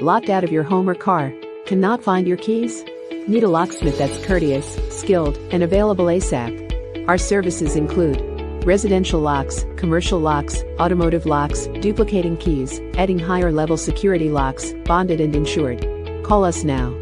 Locked out of your home or car? Cannot find your keys? Need a locksmith that's courteous, skilled, and available ASAP? Our services include residential locks, commercial locks, automotive locks, duplicating keys, adding higher level security locks, bonded and insured. Call us now.